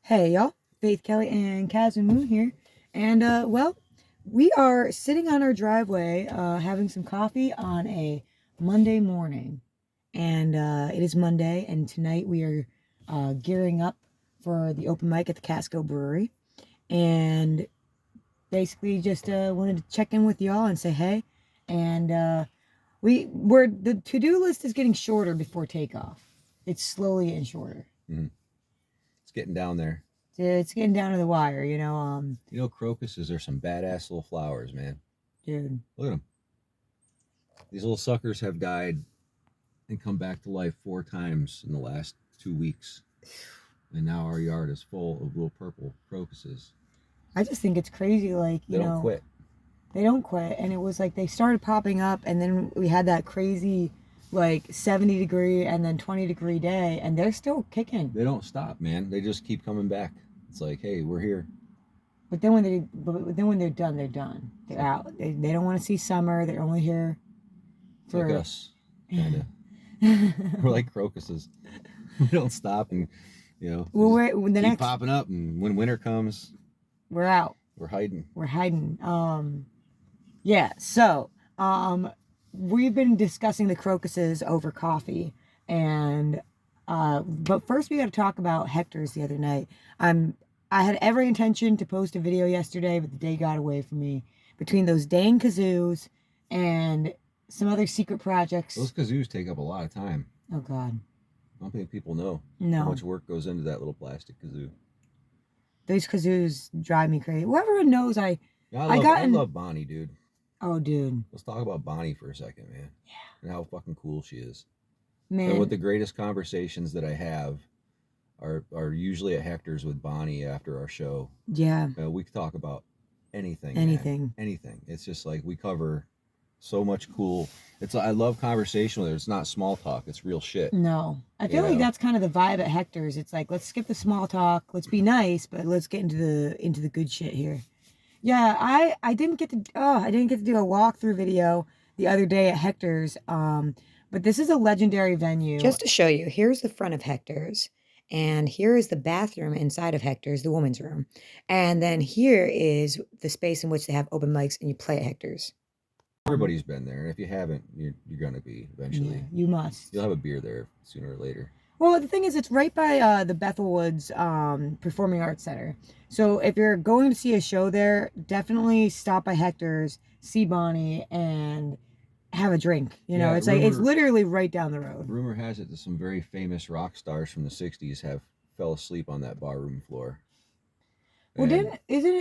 Hey y'all, Faith Kelly and Kaz and Moon here. And well, we are sitting on our driveway having some coffee on a Monday morning. And it is Monday, and tonight we are gearing up for the open mic at the Casco Brewery. And basically just wanted to check in with y'all and say hey. And the to-do list is getting shorter before takeoff. It's slowly getting shorter. Mm-hmm. It's getting down there. It's getting down to the wire, Crocuses are some badass little flowers, man. Dude. Look at them. These little suckers have died and come back to life 4 times in the last 2 weeks. And now our yard is full of little purple crocuses. I just think it's crazy, like, they don't quit. They don't quit. And it was like they started popping up, and then we had that crazy, like, 70-degree and then 20-degree day, and they're still kicking. They don't stop, man. They just keep coming back. It's like, hey, we're here. But then when they're done, they're done. They're out. They don't want to see summer. They're only here for like us, kind of. We're like crocuses. We don't stop, and well, we're the keep popping up. And when winter comes, we're out. We're hiding. Yeah. So, we've been discussing the crocuses over coffee, and but first we got to talk about Hector's the other night. I had every intention to post a video yesterday, but the day got away from me. Between those dang kazoos and some other secret projects. Those kazoos take up a lot of time. Oh, God. I don't think people know how much work goes into that little plastic kazoo. Those kazoos drive me crazy. Well, everyone knows I love Bonnie, dude. Oh, dude. Let's talk about Bonnie for a second, man. Yeah. And how fucking cool she is. Man. And what the greatest conversations that I have are usually at Hector's with Bonnie after our show. Yeah. We talk about anything. Anything. It's just like we cover so much cool. I love conversation with her. It's not small talk. It's real shit. No. I feel like that's kind of the vibe at Hector's. It's like, let's skip the small talk. Let's be nice, but let's get into the good shit here. Yeah, I didn't get to do a walkthrough video the other day at Hector's. But this is a legendary venue. Just to show you, here's the front of Hector's. And here is the bathroom inside of Hector's, the woman's room. And then here is the space in which they have open mics and you play at Hector's. Everybody's been there. And if you haven't, you're going to be eventually. Yeah, you must. You'll have a beer there sooner or later. Well, the thing is, it's right by the Bethel Woods Performing Arts Center. So if you're going to see a show there, definitely stop by Hector's, see Bonnie, and have a drink. It's literally right down the road. Rumor has it that some very famous rock stars from the 60s fell asleep on that barroom floor. Well,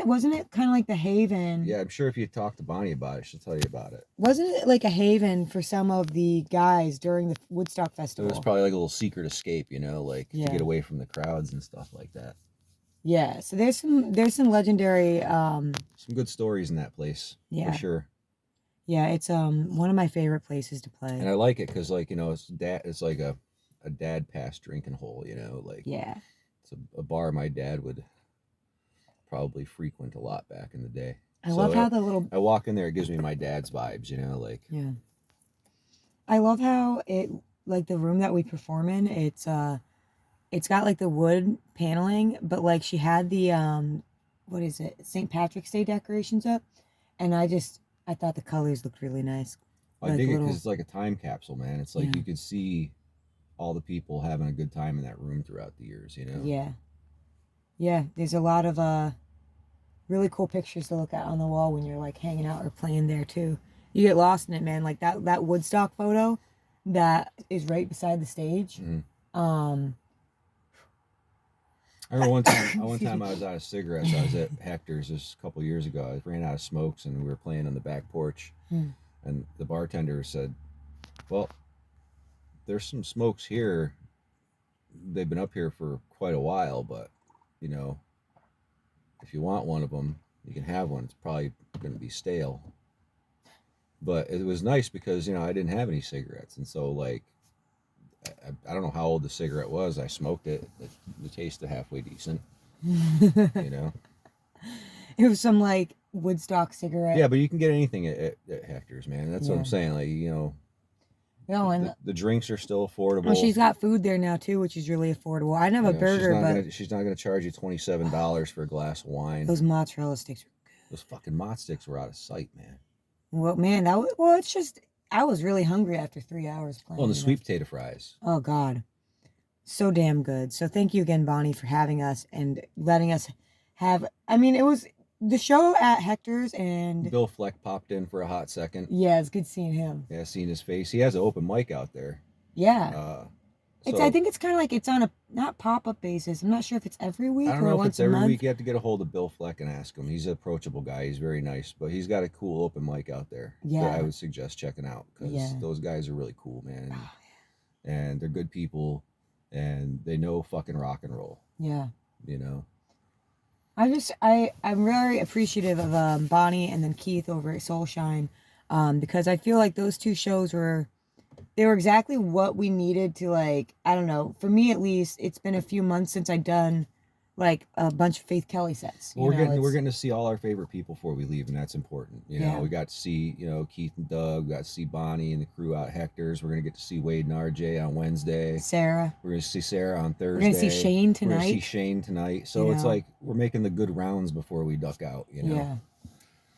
wasn't it kind of like the haven? Yeah, I'm sure if you talk to Bonnie about it, she'll tell you about it. Wasn't it like a haven for some of the guys during the Woodstock Festival? It was probably like a little secret escape, to get away from the crowds and stuff like that. Yeah, so there's some legendary some good stories in that place. Yeah, for sure. Yeah, it's one of my favorite places to play. And I like it because it's like a dad past drinking hole, Yeah. It's a bar my dad would probably frequent a lot back in the day. I love how I walk in there, it gives me my dad's vibes, Yeah. I love how the room that we perform in, it's got like the wood paneling, but like she had the what is it, St. Patrick's Day decorations up, and I thought the colors looked really nice. I dig it because it's like a time capsule, man. It's like you could see all the people having a good time in that room throughout the years, Yeah, there's a lot of really cool pictures to look at on the wall when you're like hanging out or playing there too. You get lost in it, man. Like that Woodstock photo that is right beside the stage. Mm-hmm. I remember one time I was out of cigarettes. I was at Hector's this a couple years ago. I ran out of smokes and we were playing on the back porch. And the bartender said, well, there's some smokes here. They've been up here for quite a while, but if you want one of them, you can have one. It's probably going to be stale. But it was nice because, I didn't have any cigarettes. And so, like, I don't know how old the cigarette was. I smoked it. The tasted halfway decent, It was some, like, Woodstock cigarette. Yeah, but you can get anything at Hector's, man. That's what I'm saying. Like, No, and The drinks are still affordable. well, she's got food there now too, which is really affordable. I didn't have a burger, but she's not gonna charge you $27 for a glass of wine. those mozzarella sticks. Those fucking mott sticks were out of sight, man. Well, man, that was well. It's just I was really hungry after 3 hours playing. Well, and the sweet potato fries. Oh God, so damn good. So thank you again, Bonnie, for having us and letting us have. I mean, it was the show at Hector's, and Bill Fleck popped in for a hot second. Yeah, it's good seeing him. Yeah, seeing his face. He has an open mic out there. Yeah. I think it's kind of like it's on a not pop-up basis. I'm not sure if it's every week I don't or know if once it's every a month. week. You have to get a hold of Bill Fleck and ask him. He's an approachable guy. He's very nice, but he's got a cool open mic out there that I would suggest checking out because those guys are really cool, man. And they're good people, and they know fucking rock and roll. Yeah. You know. I'm very appreciative of Bonnie and then Keith over at Soulshine, because I feel like those two shows were exactly what we needed to, like, I don't know, for me at least. It's been a few months since I've done like a bunch of Faith Kelly sets. Well, we're getting to see all our favorite people before we leave, and that's important. You know, we got to see, you know, Keith and Doug. We got to see Bonnie and the crew out Hector's. We're gonna get to see Wade and RJ on Wednesday. Sarah. We're gonna see Sarah on Thursday. We're gonna see Shane tonight. We're gonna see Shane tonight. So it's like we're making the good rounds before we duck out. You know. Yeah.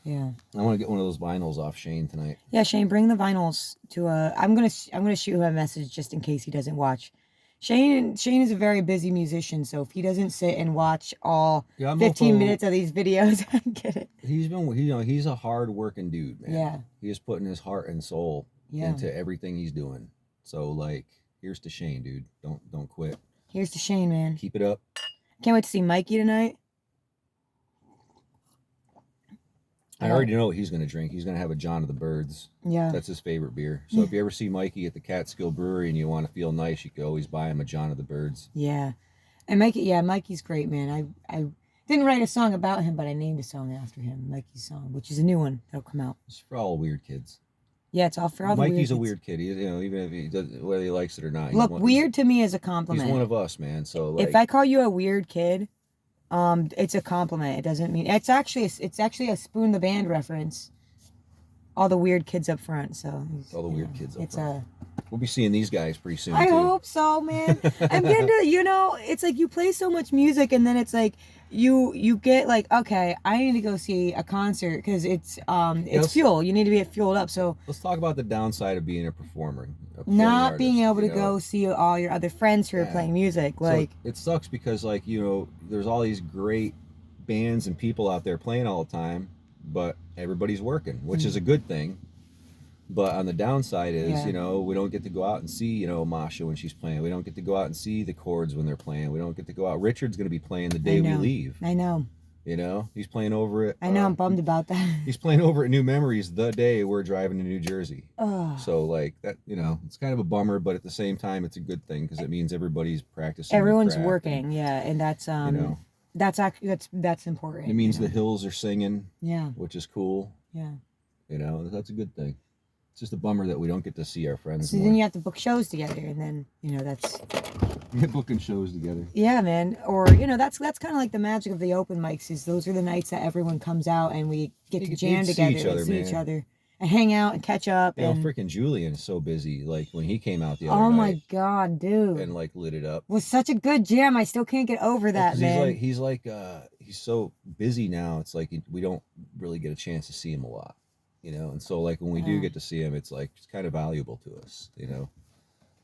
Yeah. I want to get one of those vinyls off Shane tonight. Yeah, Shane, bring the vinyls to I'm gonna shoot him a message just in case he doesn't watch. Shane is a very busy musician, so if he doesn't sit and watch all 15 minutes of these videos, I get it. He's a hard working dude, man. Yeah. He is putting his heart and soul into everything he's doing. So like, here's to Shane, dude. Don't quit. Here's to Shane, man. Keep it up. Can't wait to see Mikey tonight. I already know what he's going to drink. He's going to have a John of the Birds. Yeah. That's his favorite beer. So if you ever see Mikey at the Catskill Brewery and you want to feel nice, you could always buy him a John of the Birds. Yeah. And Mikey's great, man. I didn't write a song about him, but I named a song after him, Mikey's song, which is a new one that'll come out. It's for all weird kids. Yeah, it's all for all the weird kids. Mikey's a weird kid. Even if he does, whether he likes it or not. Look, weird to me is a compliment. He's one of us, man. So like, if I call you a weird kid, it's a compliment. It doesn't mean it's actually a Spoon the Band reference. All the weird kids up front. So all the weird kids up front. It's We'll be seeing these guys pretty soon. I hope so, man. I'm getting to, it's like you play so much music and then it's like you get like, okay, I need to go see a concert because it's fuel. You need to be fueled up. So let's talk about the downside of being a performer. Not artist, being able to go see all your other friends who are playing music. Like, so it sucks because like, there's all these great bands and people out there playing all the time, but everybody's working, which is a good thing. But on the downside is, we don't get to go out and see, Masha when she's playing. We don't get to go out and see the Chords when they're playing. We don't get to go out. Richard's going to be playing the day we leave. I know. He's playing over it. I know. I'm bummed about that. He's playing over at New Memories the day we're driving to New Jersey. Oh. So like that, it's kind of a bummer, but at the same time, it's a good thing because it means everybody's practicing. Everyone's working, and that's that's actually that's important. It means the hills are singing. Yeah. Which is cool. Yeah. That's a good thing. It's just a bummer that we don't get to see our friends. So then you have to book shows together, and then that's booking shows together. Yeah, man. Or that's kind of like the magic of the open mics. Is those are the nights that everyone comes out and we get to jam together and see each other and hang out and catch up. Freaking Julian is so busy. Like when he came out the other night. Oh my god, dude! And like lit it up. It was such a good jam. I still can't get over that, man. He's so busy now. It's like we don't really get a chance to see him a lot. And so like when we do get to see him, it's like it's kind of valuable to us,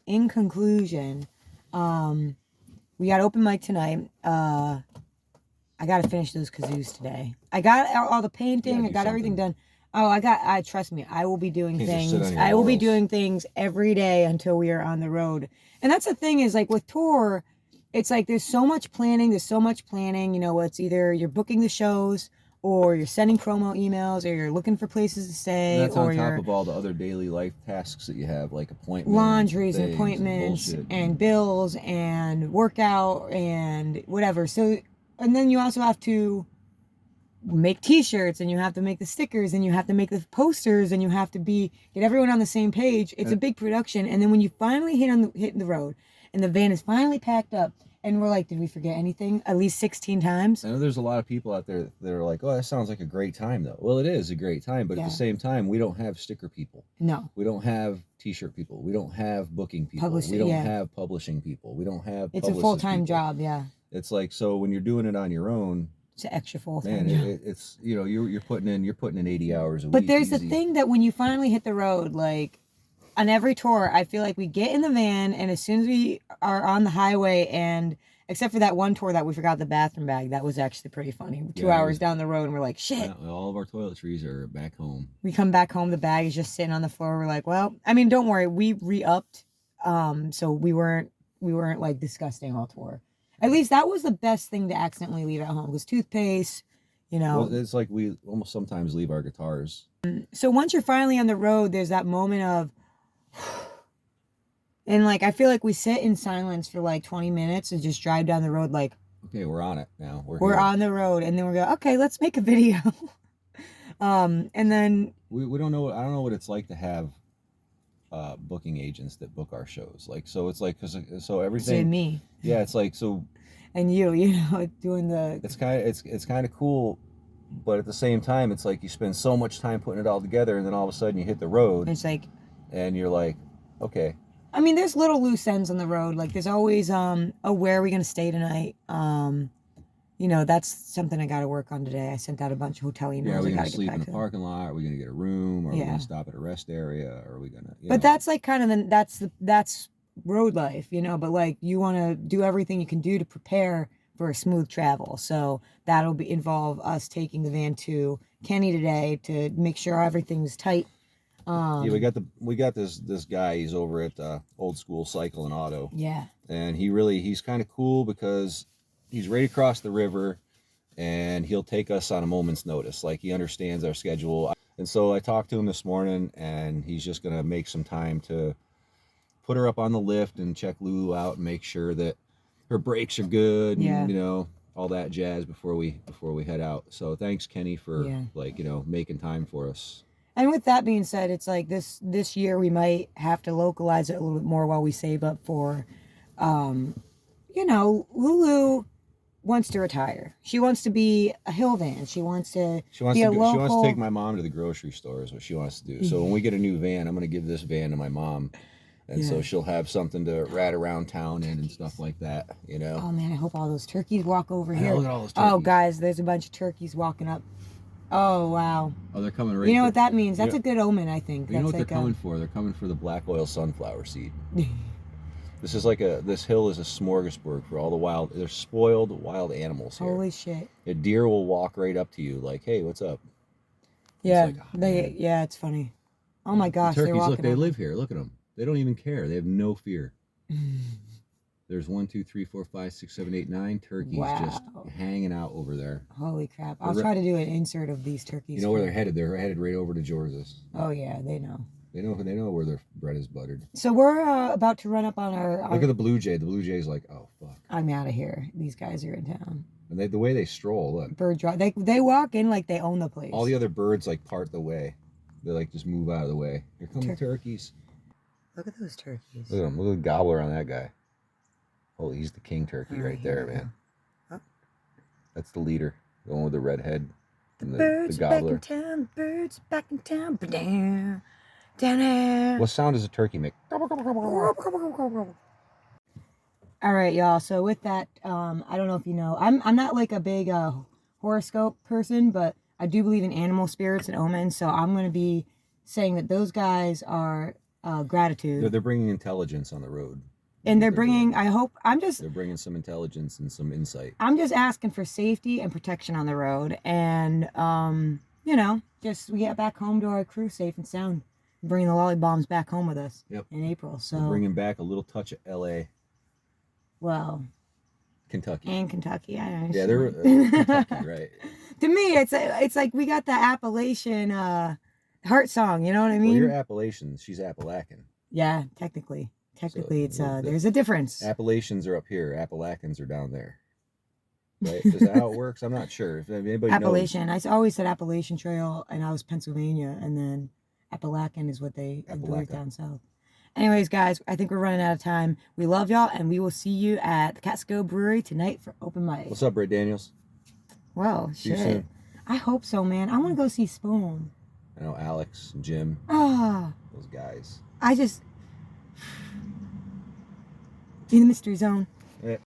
In conclusion, we got open mic tonight. I got to finish those kazoos today. I got all the painting. I got everything done. Oh, trust me, I will be doing things. I will be doing things every day until we are on the road. And that's the thing is like with tour, it's like there's so much planning. It's either you're booking the shows, or you're sending promo emails, or you're looking for places to stay, and that's or on top of all the other daily life tasks that you have, like appointments, laundries, and appointments, and bills, and workout, and whatever. So, and then you also have to make T-shirts, and you have to make the stickers, and you have to make the posters, and you have to get everyone on the same page. It's a big production, and then when you finally hit the road, and the van is finally packed up, And we're like, did we forget anything? At least 16 times. I know there's a lot of people out there that are like, oh, that sounds like a great time, though. Well, it is a great time, but at the same time, we don't have sticker people. No. We don't have T-shirt people. We don't have booking people. We don't have publishing people. We don't have. It's a full-time job, yeah. It's like, so when you're doing it on your own, it's an extra full-time job. It's you're putting in 80 hours a week. But there's the thing that when you finally hit the road, like on every tour, I feel like we get in the van, and as soon as we are on the highway, and except for that one tour that we forgot the bathroom bag, that was actually pretty funny. 2 hours down the road, and we're like, shit. Yeah, all of our toiletries are back home. We come back home, the bag is just sitting on the floor. We're like, well, I mean, don't worry, we re-upped, so we weren't like disgusting all tour. At least that was the best thing to accidentally leave at home, because toothpaste, Well, it's like we almost sometimes leave our guitars. So once you're finally on the road, there's that moment of, and like I feel like we sit in silence for like 20 minutes and just drive down the road like, okay, we're on it now. We're on the road, and then we go, okay, let's make a video. And then we don't know. I don't know what it's like to have booking agents that book our shows. Like, so it's like, so everything. Me. Yeah, it's like so. And doing the. It's kind of cool, but at the same time, it's like you spend so much time putting it all together, and then all of a sudden you hit the road. It's like. And you're like, okay. I mean, there's little loose ends on the road. Like there's always where are we gonna stay tonight? That's something I got to work on today. I sent out a bunch of hotel emails. Yeah, are we gonna sleep in the parking lot? Are we gonna get a room? Are we gonna stop at a rest area? Are we gonna? But that's like kind of that's road life, But like you want to do everything you can do to prepare for a smooth travel. So that'll involve us taking the van to Kenny today to make sure everything's tight. Yeah, we got this guy. He's over at Old School Cycle and Auto. Yeah. And he's kind of cool because he's right across the river, and he'll take us on a moment's notice. Like he understands our schedule. And so I talked to him this morning, and he's just gonna make some time to put her up on the lift and check Lulu out and make sure that her brakes are good. Yeah. And, all that jazz before we head out. So thanks, Kenny, for making time for us. And with that being said, it's like this year we might have to localize it a little bit more while we save up for, Lulu wants to retire. She wants to be a hill van. She wants to be a local. She wants to take my mom to the grocery store is what she wants to do. So when we get a new van, I'm going to give this van to my mom. And so she'll have something to rat around town in and stuff like that, Oh, man, I hope all those turkeys walk over here. Look at all those turkeys. Oh, guys, there's a bunch of turkeys walking up. Oh, wow. Oh, they're coming right. You know what that means? That's a good omen, I think. You know what they're coming for? They're coming for the black oil sunflower seed. This is this hill is a smorgasbord for all the there's spoiled wild animals here. Holy shit. A deer will walk right up to you like, hey, what's up? Yeah, it's funny. Oh my gosh, the turkeys, they're walking look, they live here. Look at them. They don't even care. They have no fear. There's 1, 2, 3, 4, 5, 6, 7, 8, 9 turkeys just hanging out over there. Holy crap. I'll try to do an insert of these turkeys. You know where they're headed? They're headed right over to George's. Oh, yeah, they know. They know where their bread is buttered. So we're about to run up on our... Look at the blue jay. The blue jay's like, oh, fuck. I'm out of here. These guys are in town. And the way they stroll, look. Bird draw. They walk in like they own the place. All the other birds like part the way. They like just move out of the way. Here come the turkeys. Look at those turkeys. Look at him. Look at the gobbler on that guy. Oh, he's the king turkey right there, man. Oh. That's the leader. The one with the red head. The birds the back in town. Birds back in town. Down there. What sound does a turkey make? All right, y'all. So with that, I don't know if you know, I'm not like a big horoscope person, but I do believe in animal spirits and omens. So I'm going to be saying that those guys are gratitude. They're bringing intelligence on the road. And they're bringing, they're bringing some intelligence and some insight. I'm just asking for safety and protection on the road. And, we get back home to our crew safe and sound. Bringing the lolly bombs back home with us in April. So we're bringing back a little touch of L.A. Well, Kentucky. And Kentucky. I know. Yeah, they're Kentucky, right. To me, it's like we got the Appalachian heart song, you know what I mean? Well, you're Appalachian. She's Appalachian. Yeah, technically. Technically, so there's a difference. Appalachians are up here. Appalachians are down there. Right? Is that how it works? I'm not sure. If anybody Appalachian. knows. I always said Appalachian Trail, and I was Pennsylvania, and then Appalachian is what they do down south. Anyways, guys, I think we're running out of time. We love y'all, and we will see you at the Catskill Brewery tonight for open mic. What's up, Ray Daniels? Well, See you shit. soon. I hope so, man. I want to go see Spoon. I know Alex and Jim. Ah, Those guys. I just in the mystery zone. Yeah.